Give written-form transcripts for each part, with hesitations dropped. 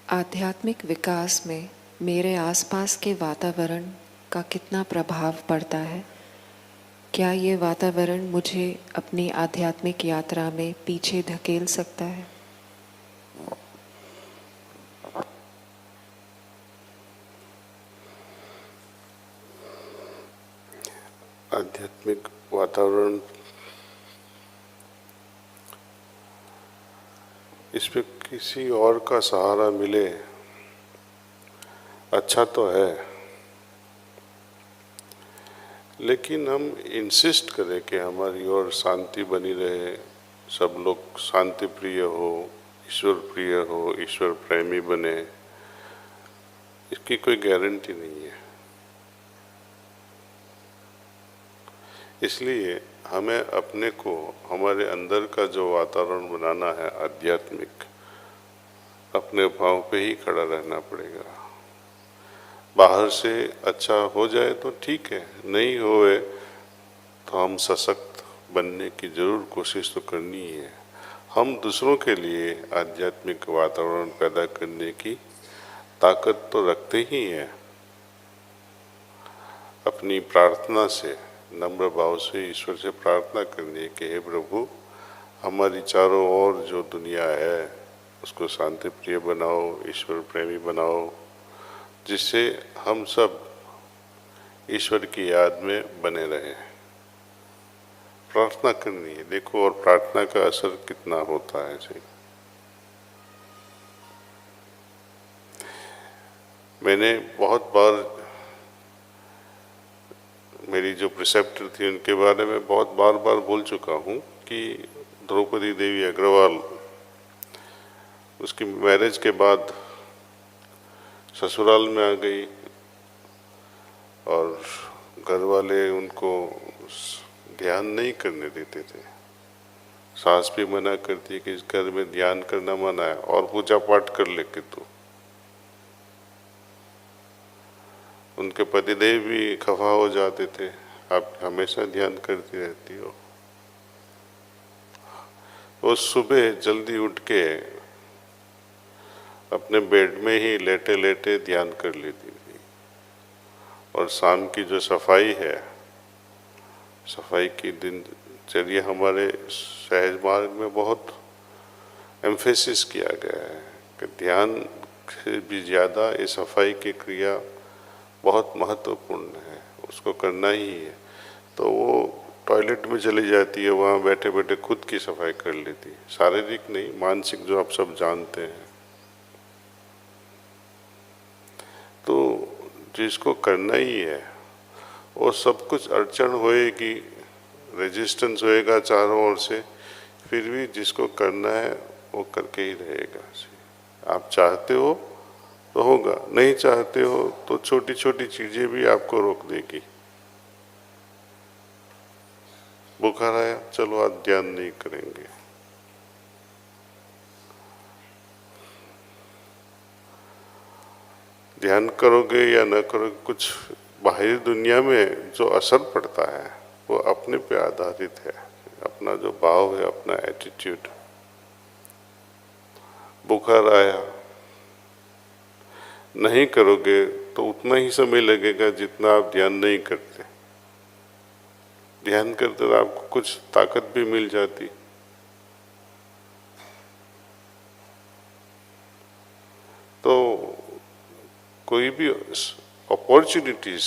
आध्यात्मिक विकास में मेरे आसपास के वातावरण का कितना प्रभाव पड़ता है? क्या ये वातावरण मुझे अपनी आध्यात्मिक यात्रा में पीछे धकेल सकता है? आध्यात्मिक वातावरण, इसमें किसी और का सहारा मिले अच्छा तो है, लेकिन हम इंसिस्ट करें कि हमारी ओर शांति बनी रहे, सब लोग शांति प्रिय हो, ईश्वर प्रिय हो, ईश्वर प्रेमी बने, इसकी कोई गारंटी नहीं है। इसलिए हमें अपने को, हमारे अंदर का जो वातावरण बनाना है आध्यात्मिक, अपने भाव पे ही खड़ा रहना पड़ेगा। बाहर से अच्छा हो जाए तो ठीक है, नहीं होए तो हम सशक्त बनने की जरूर कोशिश तो करनी है। हम दूसरों के लिए आध्यात्मिक वातावरण पैदा करने की ताकत तो रखते ही हैं। अपनी प्रार्थना से, नम्र भाव से ईश्वर से प्रार्थना करनी है कि हे प्रभु, हमारी चारों ओर जो दुनिया है उसको शांति प्रिय बनाओ, ईश्वर प्रेमी बनाओ, जिससे हम सब ईश्वर की याद में बने रहें। प्रार्थना करनी है, देखो, और प्रार्थना का असर कितना होता है। जी, मैंने बहुत बार, मेरी जो प्रिसेप्टर थी उनके बारे में बहुत बार बोल चुका हूँ कि द्रौपदी देवी अग्रवाल, उसकी मैरिज के बाद ससुराल में आ गई और घर वाले उनको ध्यान नहीं करने देते थे। सास भी मना करती कि इस घर में ध्यान करना मना है और पूजा पाठ कर ले कि तू। उनके पतिदेव भी खफा हो जाते थे, आप हमेशा ध्यान करती रहती हो। वो सुबह जल्दी उठ के अपने बेड में ही लेटे लेटे ध्यान कर लेती थी, और शाम की जो सफाई है, सफाई की दिनचर्या हमारे सहज मार्ग में बहुत एम्फेसिस किया गया है कि ध्यान से भी ज़्यादा ये सफाई की क्रिया बहुत महत्वपूर्ण है, उसको करना ही है। तो वो टॉयलेट में चली जाती है, वहाँ बैठे बैठे खुद की सफाई कर लेती है, शारीरिक नहीं, मानसिक, जो आप सब जानते हैं। तो जिसको करना ही है, वो सब कुछ अड़चन होएगी, रेजिस्टेंस होएगा चारों ओर से, फिर भी जिसको करना है वो करके ही रहेगा। आप चाहते हो तो होगा, नहीं चाहते हो तो छोटी छोटी चीजें भी आपको रोक देगी। बुखार आया, चलो आज ध्यान नहीं करेंगे। ध्यान करोगे या न करोगे, कुछ बाहरी दुनिया में जो असर पड़ता है वो अपने पे आधारित है, अपना जो भाव है, अपना एटीट्यूड। बुखार आया, नहीं करोगे तो उतना ही समय लगेगा जितना आप ध्यान नहीं करते। ध्यान करते तो आपको कुछ ताकत भी मिल जाती। तो कोई भी अपॉर्चुनिटीज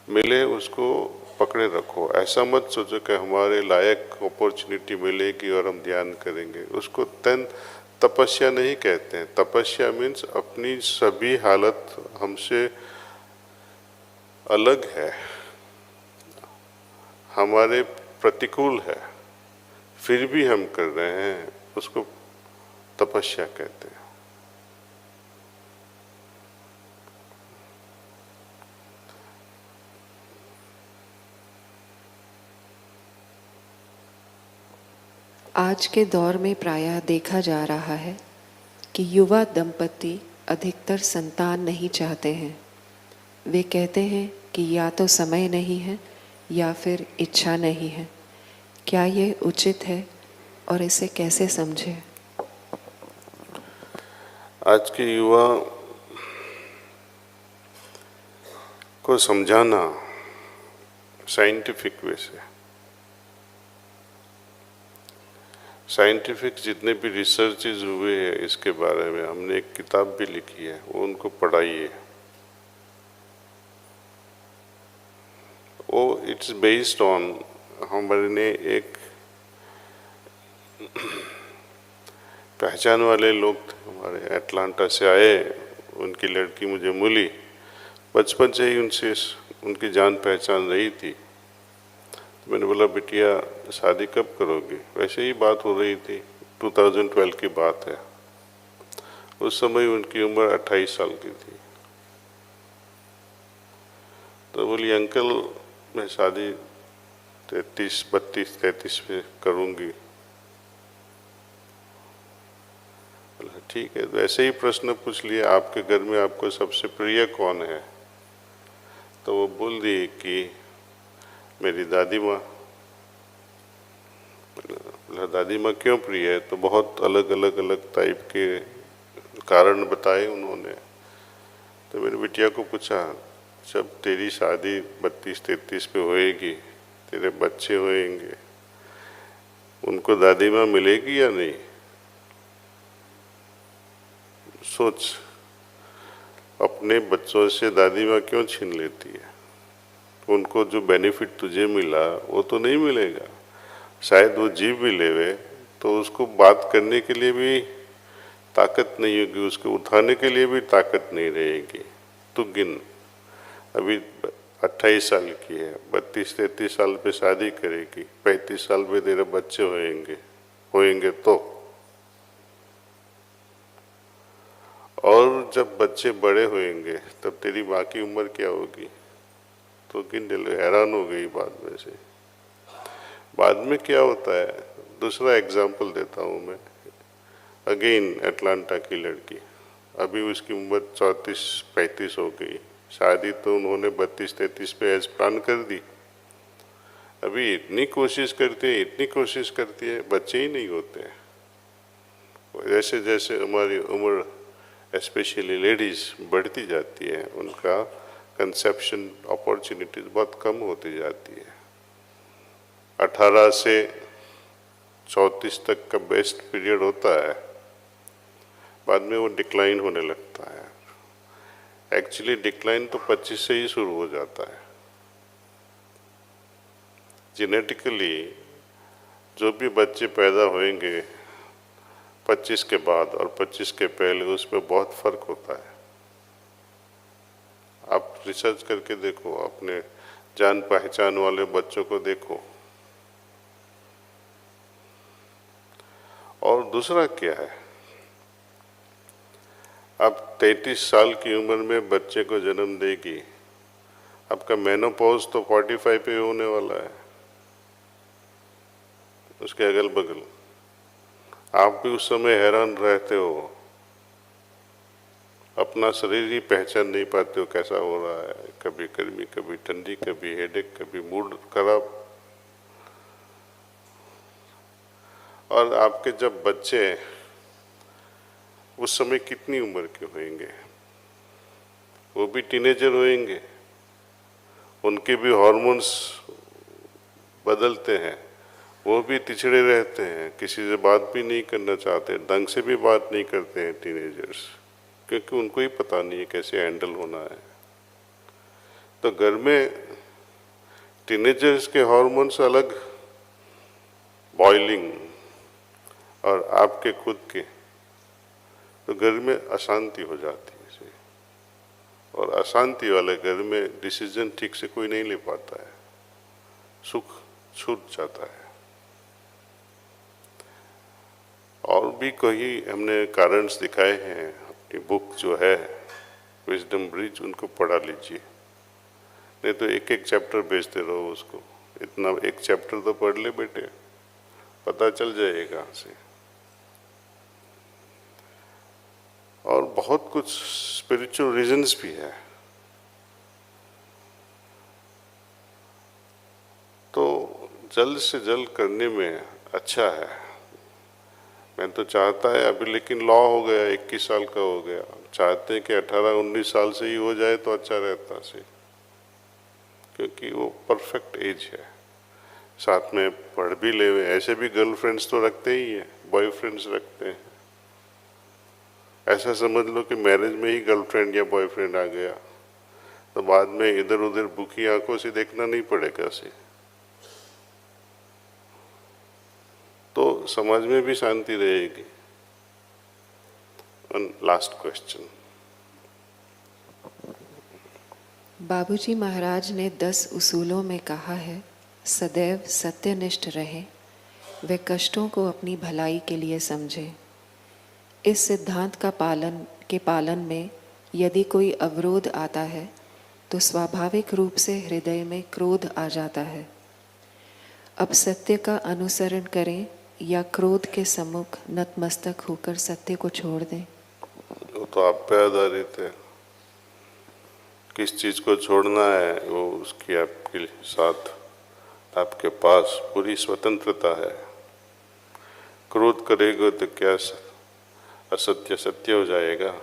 मिले उसको पकड़े रखो। ऐसा मत सोचो कि हमारे लायक अपॉर्चुनिटी मिलेगी और हम ध्यान करेंगे। उसको तपस्या नहीं कहते हैं। तपस्या मीन्स अपनी सभी हालत हमसे अलग है, हमारे प्रतिकूल है, फिर भी हम कर रहे हैं, उसको तपस्या कहते हैं। आज के दौर में प्रायः देखा जा रहा है कि युवा दंपति अधिकतर संतान नहीं चाहते हैं। वे कहते हैं कि या तो समय नहीं है या फिर इच्छा नहीं है। क्या ये उचित है और इसे कैसे समझें? आज के युवा को समझाना साइंटिफिक वे से, साइंटिफिक जितने भी रिसर्चेज हुए हैं इसके बारे में, हमने एक किताब भी लिखी है, वो उनको पढ़ाइए। वो इट्स बेस्ड ऑन, हमारे ने एक पहचान वाले लोग थे हमारे, अटलांटा से आए, उनकी लड़की मुझे मिली, बचपन से ही उनसे उनकी जान पहचान रही थी। तो मैंने बोला बिटिया शादी कब करोगी? वैसे ही बात हो रही थी, 2012 की बात है। उस समय उनकी उम्र 28 साल की थी। तो बोली अंकल मैं शादी 32 पे करूँगी। बोला ठीक है। तो ऐसे ही प्रश्न पूछ लिया, आपके घर में आपको सबसे प्रिय कौन है? तो वो बोल दी कि मेरी दादी माँ। बोला दादी माँ क्यों प्रिय है? तो बहुत अलग अलग टाइप के कारण बताए उन्होंने। तो मेरी बिटिया को पूछा, जब तेरी शादी 32-33 पे होएगी, तेरे बच्चे होएंगे, उनको दादी माँ मिलेगी या नहीं? सोच, अपने बच्चों से दादी माँ क्यों छीन लेती है? उनको जो बेनिफिट तुझे मिला वो तो नहीं मिलेगा। शायद वो जी भी लेवे तो उसको बात करने के लिए भी ताकत नहीं होगी, उसको उठाने के लिए भी ताकत नहीं रहेगी। तू गिन, अभी 28 साल की है, 32-33 साल पे शादी करेगी, 35 साल पे तेरे बच्चे होएंगे तो। और जब बच्चे बड़े होएंगे तब तेरी माँ की उम्र क्या होगी? तो गिन ले, हैरान हो गई बाद में से। बाद में क्या होता है, दूसरा एग्जाम्पल देता हूँ मैं। अगेन अटलांटा की लड़की, अभी उसकी उम्र 34-35 हो गई, शादी तो उन्होंने 32-33 पे एज प्लान कर दी। अभी इतनी कोशिश करती है, बच्चे ही नहीं होते हैं। जैसे जैसे हमारी उम्र स्पेशली लेडीज बढ़ती जाती है, उनका कंसेप्शन अपॉर्चुनिटीज बहुत कम होती जाती है। 18 से 34 तक का बेस्ट पीरियड होता है, बाद में वो डिक्लाइन होने लगता है। एक्चुअली डिक्लाइन तो 25 से ही शुरू हो जाता है। जेनेटिकली जो भी बच्चे पैदा होंगे 25 के बाद और 25 के पहले, उसमें बहुत फर्क होता है। आप रिसर्च करके देखो, अपने जान पहचान वाले बच्चों को देखो। और दूसरा क्या है, आप 33 साल की उम्र में बच्चे को जन्म देगी, आपका मेनोपॉज तो 45 पे होने वाला है। उसके अगल बगल आप भी उस समय हैरान रहते हो, अपना शरीर ही पहचान नहीं पाते हो कैसा हो रहा है, कभी गर्मी, कभी ठंडी, कभी हेडेक, कभी मूड खराब। और आपके जब बच्चे उस समय कितनी उम्र के होंगे? वो भी टीनेजर होंगे, उनके भी हार्मोन्स बदलते हैं, वो भी तिछड़े रहते हैं, किसी से बात भी नहीं करना चाहते, ढंग से भी बात नहीं करते हैं टीनेजर्स, क्योंकि उनको ही पता नहीं है कैसे हैंडल होना है। तो घर में टीनेजर्स के हार्मोन्स अलग बॉइलिंग और आपके खुद के, तो घर में अशांति हो जाती है। और अशांति वाले घर में डिसीजन ठीक से कोई नहीं ले पाता है, सुख छूट जाता है। और भी कई हमने कारण दिखाए हैं, अपनी बुक जो है विजडम ब्रिज, उनको पढ़ा लीजिए, नहीं तो एक एक चैप्टर बेचते रहो उसको। इतना एक चैप्टर तो पढ़ ले बेटे, पता चल जाएगा से। और बहुत कुछ स्पिरिचुअल रीजंस भी है। तो जल्द से जल्द करने में अच्छा है। मैं तो चाहता है अभी, लेकिन लॉ हो गया, 21 साल का हो गया। चाहते हैं कि 18-19 साल से ही हो जाए तो अच्छा रहता से, क्योंकि वो परफेक्ट एज है। साथ में पढ़ भी ले, ऐसे भी गर्लफ्रेंड्स तो रखते ही हैं, बॉयफ्रेंड्स रखते हैं। ऐसा समझ लो कि मैरिज में ही गर्लफ्रेंड या बॉयफ्रेंड आ गया तो बाद में इधर उधर भूखी आंखों से देखना नहीं पड़ेगा से, तो समाज में भी शांति रहेगी। Last question. बाबूजी महाराज ने 10 उसूलों में कहा है, सदैव सत्यनिष्ठ रहें, वे कष्टों को अपनी भलाई के लिए समझें। इस सिद्धांत का पालन में यदि कोई अवरोध आता है तो स्वाभाविक रूप से हृदय में क्रोध आ जाता है। अब सत्य का अनुसरण करें या क्रोध के सम्मुख नतमस्तक होकर सत्य को छोड़ दें? वो तो आप पे आधारित है, किस चीज को छोड़ना है, वो उसकी आपके साथ आपके पास पूरी स्वतंत्रता है। क्रोध करेगा तो क्या असत्य सत्य हो जाएगा।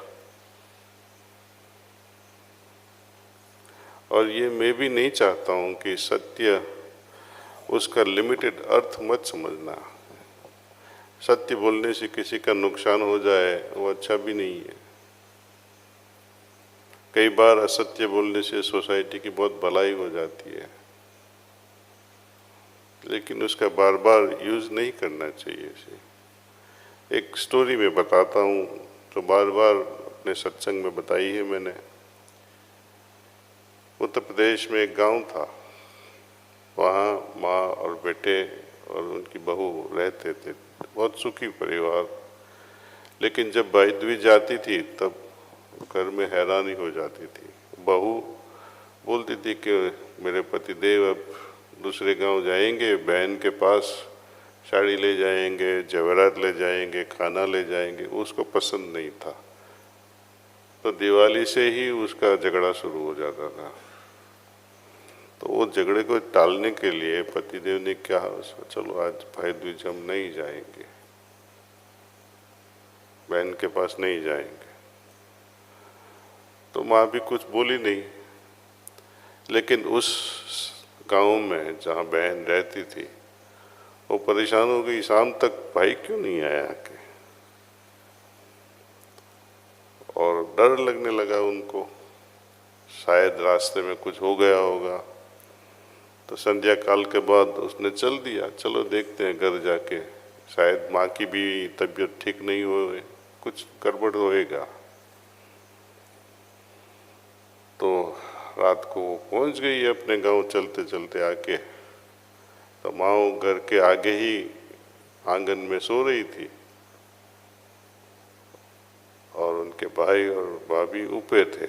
और ये मैं भी नहीं चाहता हूं कि सत्य उसका लिमिटेड अर्थ मत समझना। सत्य बोलने से किसी का नुकसान हो जाए वो अच्छा भी नहीं है। कई बार असत्य बोलने से सोसाइटी की बहुत भलाई हो जाती है, लेकिन उसका बार बार यूज नहीं करना चाहिए इसे। एक स्टोरी में बताता हूँ तो बार बार अपने सत्संग में बताई है मैंने। उत्तर प्रदेश में एक गांव था, वहाँ माँ और बेटे और उनकी बहू रहते थे, बहुत सुखी परिवार। लेकिन जब भाई दूज जाती थी तब घर में हैरानी हो जाती थी। बहू बोलती थी कि मेरे पतिदेव अब दूसरे गांव जाएंगे, बहन के पास साड़ी ले जाएंगे, जवेरात ले जाएंगे, खाना ले जाएंगे। उसको पसंद नहीं था, तो दिवाली से ही उसका झगड़ा शुरू हो जाता था। तो वो झगड़े को टालने के लिए पतिदेव ने कहा, चलो आज भाई दूज हम नहीं जाएंगे, बहन के पास नहीं जाएंगे। तो माँ भी कुछ बोली नहीं, लेकिन उस गांव में जहाँ बहन रहती थी वो परेशान हो गई, शाम तक भाई क्यों नहीं आया के, और डर लगने लगा उनको, शायद रास्ते में कुछ हो गया होगा। तो संध्या काल के बाद उसने चल दिया, चलो देखते हैं घर जाके, शायद माँ की भी तबीयत ठीक नहीं हो, कुछ गड़बड़ होएगा। तो रात को पहुंच गई अपने गांव चलते चलते आके, तो माँ घर के आगे ही आंगन में सो रही थी और उनके भाई और भाभी ऊपर थे।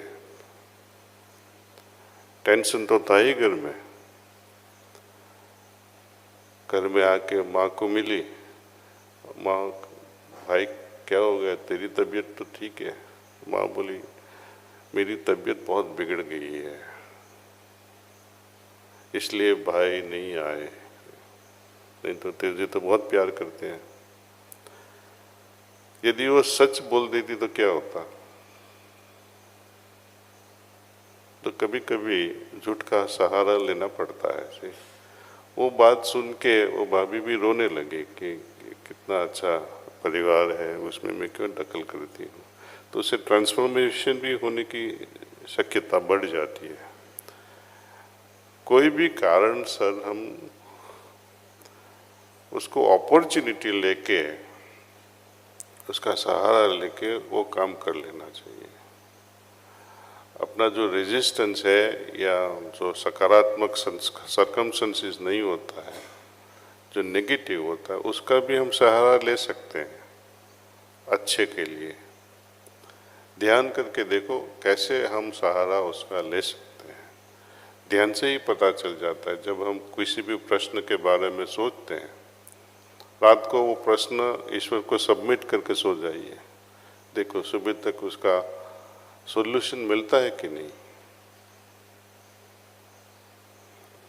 टेंशन तो था ही घर में। घर में आके माँ को मिली, माँ भाई क्या हो गया, तेरी तबीयत तो ठीक है? माँ बोली मेरी तबीयत बहुत बिगड़ गई है, इसलिए भाई नहीं आए, नहीं तो तेरे तो बहुत प्यार करते हैं। यदि वो सच बोल देती तो क्या होता? तो कभी कभी झूठ का सहारा लेना पड़ता है ऐसे। वो बात सुन के वो भाभी भी रोने लगे कि कितना अच्छा परिवार है, उसमें मैं क्यों दखल करती हूँ। तो उससे ट्रांसफॉर्मेशन भी होने की शक्यता बढ़ जाती है। कोई भी कारण सर हम उसको अपॉर्चुनिटी लेके, उसका सहारा लेके वो काम कर लेना चाहिए। अपना जो रेजिस्टेंस है या जो सकारात्मक सर्कमस्टेंसेस नहीं होता है, जो नेगेटिव होता है, उसका भी हम सहारा ले सकते हैं अच्छे के लिए। ध्यान करके देखो कैसे हम सहारा उसका ले सकते हैं। ध्यान से ही पता चल जाता है। जब हम किसी भी प्रश्न के बारे में सोचते हैं, रात को वो प्रश्न ईश्वर को सबमिट करके सो जाइए, देखो सुबह तक उसका सॉल्यूशन मिलता है कि नहीं।